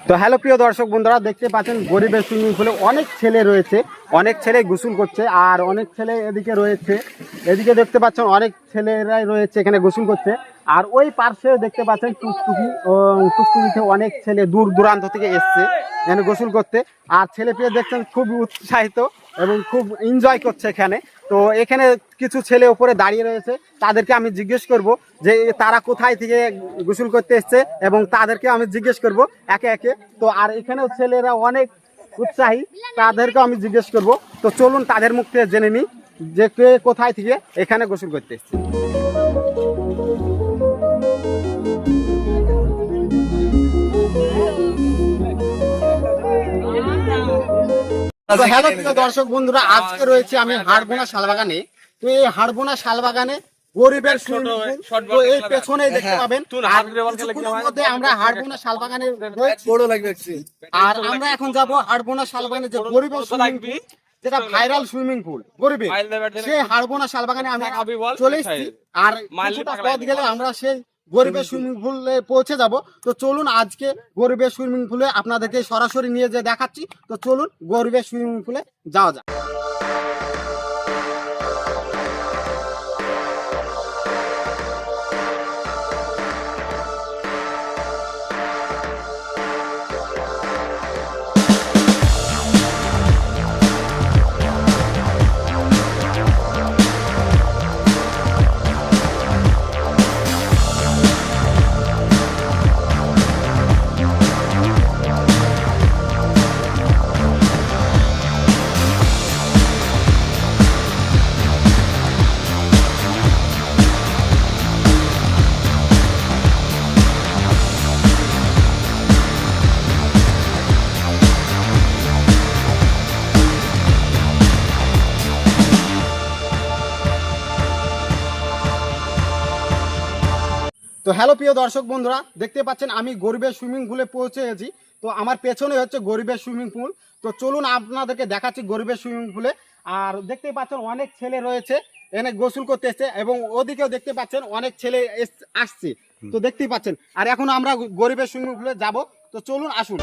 তো হ্যালো প্রিয় দর্শক বন্ধুরা, দেখতে পাচ্ছেন গরিবের সুইমিং পুলে অনেক ছেলে রয়েছে, অনেক ছেলে গোসল করছে আর অনেক ছেলে এদিকে রয়েছে। এদিকে দেখতে পাচ্ছেন অনেক ছেলেরাই রয়েছে এখানে গোসল করছে। আর ওই পার্শ্বে দেখতে পাচ্ছেন টুকটুকিতে অনেক ছেলে দূর দূরান্ত থেকে এসছে এখানে গোসল করতে। আর ছেলে পেয়ে দেখছেন খুব উৎসাহিত এবং খুব এনজয় করছে এখানে। তো এখানে কিছু ছেলে উপরে দাঁড়িয়ে রয়েছে, তাদেরকে আমি জিজ্ঞেস করব যে তারা কোথায় থেকে গোসল করতে এসছে এবং তাদেরকে আমি জিজ্ঞেস করব একে একে। তো আর এখানেও ছেলেরা অনেক উৎসাহী, তাদেরকেও আমি জিজ্ঞেস করব। তো চলুন তাদের মুখ থেকে জেনে নিই যে কে কোথায় থেকে এখানে গোসল করতে এসছে। হ্যালো দর্শক বন্ধুরা, আজকে রয়েছে আমি হাড়বোনা শালবাগানে। তো এই হাড়বোনা শালবাগানে গরিবের সুইমিং পুল, তো এই পেছনে দেখতে পাবেন। মধ্যে আমরা হাড়বোনা শালবাগানে আর আমরা এখন যাব হাড়বোনা শালবাগানে যে গরিবের সুইমিং পুল, যেটা ভাইরাল সুইমিং পুল গরিবের, সেই হাড়বোনা শালবাগানে আমি চলে এসেছি। আর কিছুটা পথ গেলে আমরা সেই গরিবের সুইমিং পুলে পৌঁছে যাব। তো চলুন আজকে গরিবের সুইমিং পুলে আপনাদেরকে সরাসরি নিয়ে যে দেখাচ্ছি। তো চলুন গরিবের সুইমিং পুলে যাওয়া যাক। তো হ্যালো প্রিয় দর্শক বন্ধুরা, দেখতে পাচ্ছেন আমি গরিবের সুইমিং পুলে পৌঁছে গেছি। তো আমার পেছনে হচ্ছে গরিবের সুইমিং পুল। তো চলুন আপনাদেরকে দেখাচ্ছি গরিবের সুইমিং পুলে। আর দেখতে পাচ্ছেন অনেক ছেলে রয়েছে এখানে গোসল করতে এসছে এবং ওদিকেও দেখতে পাচ্ছেন অনেক ছেলে আসছে। তো দেখতেই পাচ্ছেন। আর এখন আমরা গরিবের সুইমিং পুলে যাব। তো চলুন আসুন।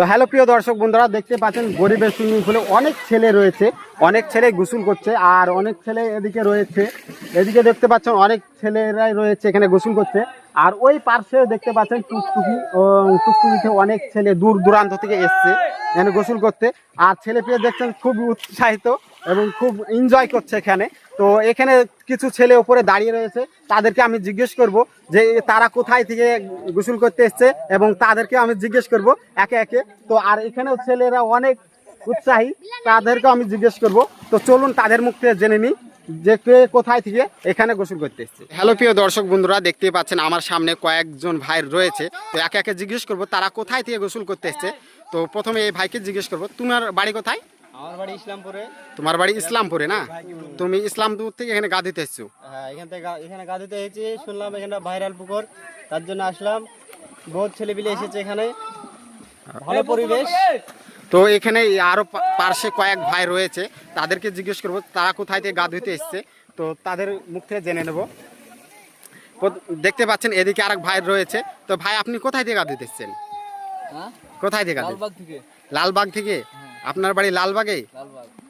তো হ্যালো প্রিয় দর্শক বন্ধুরা, দেখতে পাচ্ছেন গরিবের সুইমিং পুলে অনেক ছেলে রয়েছে, অনেক ছেলে গোসল করছে আর অনেক ছেলে এদিকে রয়েছে। এদিকে দেখতে পাচ্ছেন অনেক ছেলেরাই রয়েছে এখানে গোসল করছে। আর ওই পার্শ্বে দেখতে পাচ্ছেন টুকটুকিতে অনেক ছেলে দূর দূরান্ত থেকে এসছে এখানে গোসল করতে। আর ছেলে পেয়ে দেখছেন খুব উৎসাহিত এবং খুব এনজয় করছে এখানে। তো এখানে কিছু ছেলে উপরে দাঁড়িয়ে রয়েছে, তাদেরকে আমি জিজ্ঞেস করব যে তারা কোথায় থেকে গোসল করতে এসছে এবং তাদেরকে আমি জিজ্ঞেস করব একে একে। তো আর এখানেও ছেলেরা অনেক উৎসাহী, তাদেরকে আমি জিজ্ঞেস করব। তো চলুন তাদের মুখ থেকে জেনে নিই যে কে কোথায় থেকে এখানে গোসল করতে এসছে। হ্যালো প্রিয় দর্শক বন্ধুরা, দেখতে পাচ্ছেন আমার সামনে কয়েকজন ভাই রয়েছে। তো একে একে জিজ্ঞেস করব তারা কোথায় থেকে গোসল করতে এসছে। তো প্রথমে এই ভাইকে জিজ্ঞেস করব, তোমার বাড়ি কোথায়? আমার বাড়ি ইসলামপুরে। তোমার বাড়ি ইসলামপুরে না? তুমি ইসলামপুর থেকে এখানে গা দিতে এসছো? হ্যাঁ, এখানে গা দিতে এসেছি। শুনলাম এখানে ভাইরাল পুকুর, তার জন্য আসলাম। বহুত ছেলেপিলে এসেছে এখানে, ভালো পরিবেশ। তো এখানে আরো পার্শ্বে কয়েক ভাই রয়েছে, তাদেরকে জিজ্ঞেস করব তারা কোথায় থেকে গা ধুতে এসছে। তো তাদের মুখ থেকে জেনে নেব। দেখতে পাচ্ছেন এদিকে আরেক ভাই রয়েছে। তো ভাই আপনি কোথায় থেকে গা ধুতে এসছেন? কোথায় থেকে? লালবাগ থেকে। আপনার বাড়ি লালবাগে?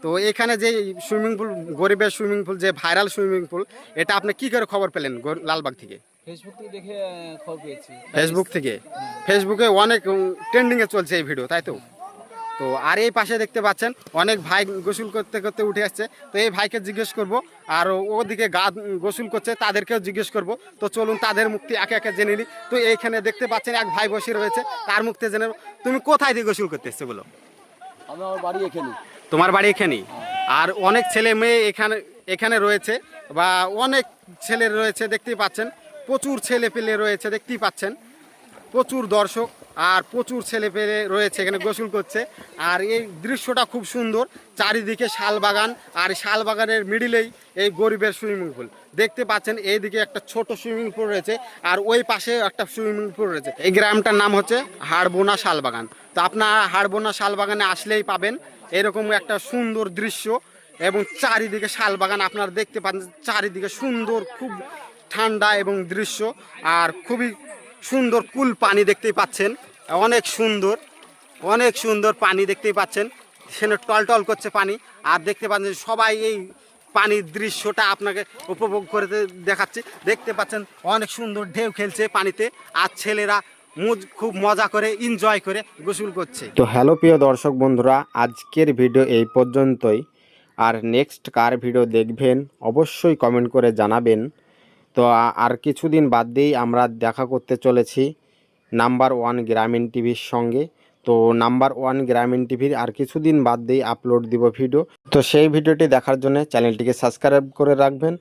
তো এখানে যে সুইমিং পুল, গরিবের সুইমিং পুল, যে ভাইরাল সুইমিং পুল, এটা আপনি কি করে খবর পেলেন লালবাগ থেকে? ফেসবুক থেকে দেখে খবর পেয়েছি। ফেসবুক থেকে? ফেসবুকে অনেক ট্রেন্ডিং এ চলছে এই ভিডিও, তাই তো? তো আর এই পাশে দেখতে পাচ্ছেন অনেক ভাই গোসল করতে করতে উঠে আসছে। তো এই ভাইকে জিজ্ঞেস করব, আর ওদিকে গোসল করছে তাদেরকেও জিজ্ঞেস করব। তো চলুন তাদের মুক্তি একে একে জেনে নিই। তো এইখানে দেখতে পাচ্ছেন এক ভাই বসে রয়েছে, তার মুক্তি জেনে নেব। তুমি কোথায় দিয়ে গোসল করতে এসছো বলো? আমার বাড়ি এখানে। তোমার বাড়ি এখানেই? আর অনেক ছেলে মেয়ে এখানে এখানে রয়েছে, বা অনেক ছেলে রয়েছে দেখতেই পাচ্ছেন, প্রচুর ছেলে পেলে রয়েছে দেখতেই পাচ্ছেন, প্রচুর দর্শক আর প্রচুর ছেলে পেলে রয়েছে এখানে গোসল করছে। আর এই দৃশ্যটা খুব সুন্দর, চারিদিকে শাল বাগান, আর শাল বাগানের মিডিলেই এই গরিবের সুইমিং পুল দেখতে পাচ্ছেন। এইদিকে একটা ছোট সুইমিং পুল রয়েছে, আর ওই পাশে একটা সুইমিং পুল রয়েছে। এই গ্রামটার নাম হচ্ছে হাড়বোনা শালবাগান। তো আপনারা হাড়বোনা শালবাগানে আসলেই পাবেন এরকম একটা সুন্দর দৃশ্য, এবং চারিদিকে শালবাগান আপনারা দেখতে পাচ্ছেন, চারিদিকে সুন্দর, খুব ঠান্ডা এবং দৃশ্য, আর খুবই সুন্দর কুল পানি দেখতেই পাচ্ছেন, অনেক সুন্দর, অনেক সুন্দর পানি দেখতেই পাচ্ছেন, সেখানে টলটল করছে পানি। আর দেখতে পাচ্ছেন সবাই এই পানির দৃশ্যটা আপনাকে উপভোগ করে দেখাচ্ছে। দেখতে পাচ্ছেন অনেক সুন্দর ঢেউ খেলছে পানিতে, আর ছেলেরা খুব মজা করে এনজয় করে গোসল করছে। তো হ্যালো প্রিয় দর্শক বন্ধুরা, আজকের ভিডিও এই পর্যন্তই। আর নেক্সট কার ভিডিও দেখবেন অবশ্যই কমেন্ট করে জানাবেন। তো আর কিছুদিন বাদ দিয়েই আমরা দেখা করতে চলেছি নাম্বার ওয়ান গ্রামীণ টিভির সঙ্গে। তো নাম্বার ওয়ান গ্রামীণ টিভির আর কিছুদিন বাদ দিয়েই আপলোড দিব ভিডিও। তো সেই ভিডিওটি দেখার জন্য চ্যানেলটিকে সাবস্ক্রাইব করে রাখবেন